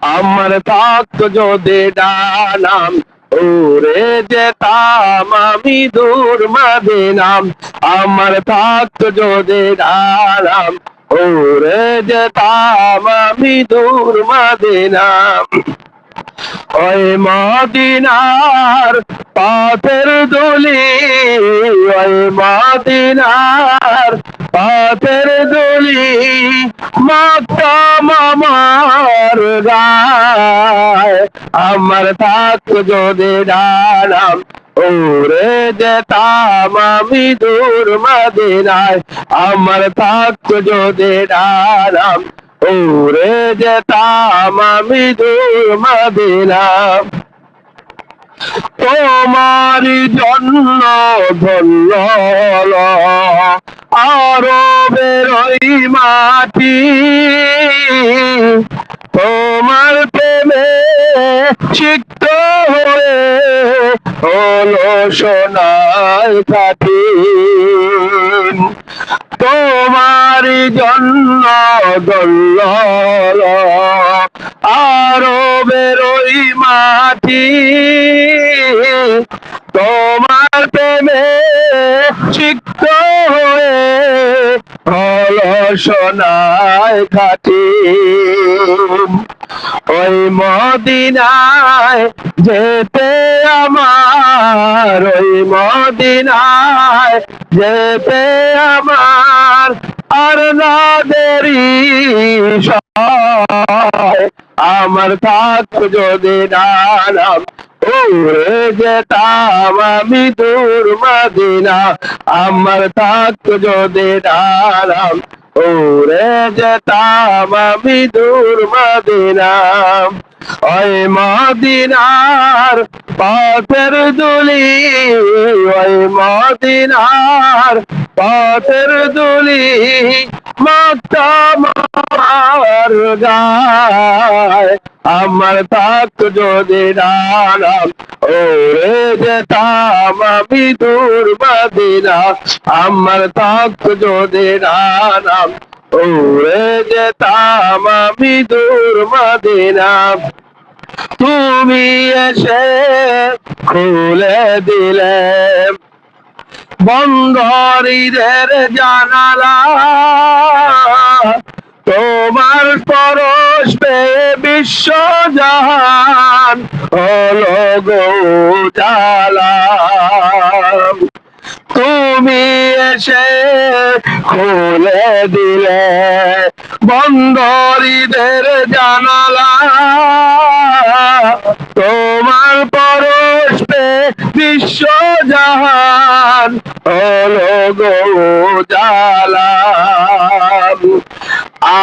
আমার থাকতো যদি ডানাম, উড়ে যেতাম আমি দূর মদিনাম। আমার থাকতো যদি ডানাম, উড়ে যেতাম আমি দূর মদিনাম। ওই মদিনার পথের দুলি, ওই মদিনার পথের দুলি মাতাম আমার গায়। আমার থাকতো যদি ডানাম, উড়ে যেতাম আমি দূর মদিনায়। আমার থাকতো যদি ডানাম, উড়ে যেতাম আমি দূর মদিনা। তোমার জন্য ধন্য হলো আরবের ওই মাটি, তোমার প্রেমে সিক্ত হয়ে হলো সোনার খাঁটি। তোমার জন্য দল আরবের ওই মাটি, তোমার প্রেমে সিক্ত হয়ে হলো সোনায় খাঁটি। ওই মদিনায় যেতে আমার, ওই মদিনায় যেতে আমার আর না দেরি সয়। আমার থাকতো যদি ডানাম, উড়ে যেতাম আমি দূর মদিনা। আমার থাকতো যদি ডানাম, উড়ে যেতাম আমি দূর মদিনা। ওই মদিনার পথের দুলি, ওই মদিনার পথের দুলি মাতাম আমার গায়। আমার থাকতো যদি ডানাম, উড়ে যেতাম আমি দূর মদিনা। আমার থাকতো যদি ডানাম, উড়ে যেতাম আমি দূর মদিনা। তুমি এসে খুলে দিলে বন্ধরীদের জানালা, তোমার পরশ পেয়ে বিশ্ব জাহান হলো গো জালা। তুমি এসে খুলে দিলে বন্ধরীদের জানালা, তোমার পরশ পেয়ে বিশ্ব জাহান হলো গো জালা।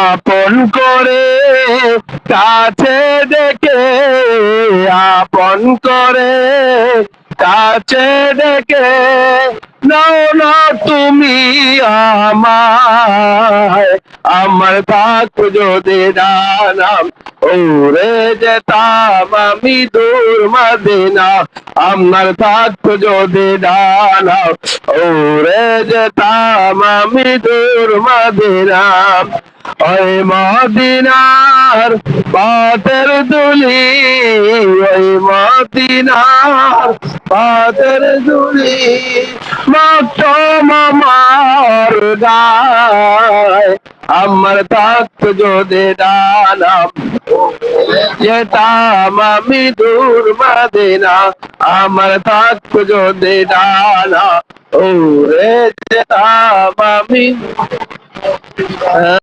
আপন করে কাছে ডেকে, আপন করে কাছে ডেকে নাও না তুমি আমায়। আমার থাকতো যদি ডানাম, উড়ে যেতাম আমি দূর মদিনা। আমার থাকতো যদি ডানাম, উড়ে যেতাম আমি দূর মদিনা। ওই মদিনার পথের দুলি, ওই মদিনার পথের দুলি মাতাম আমার গায়। আমার থাকতো যদি ডানাম, যেতাম আমি দূর মদিনা। আমার থাকতো যদি ডানাম, উড়ে যেতাম আমি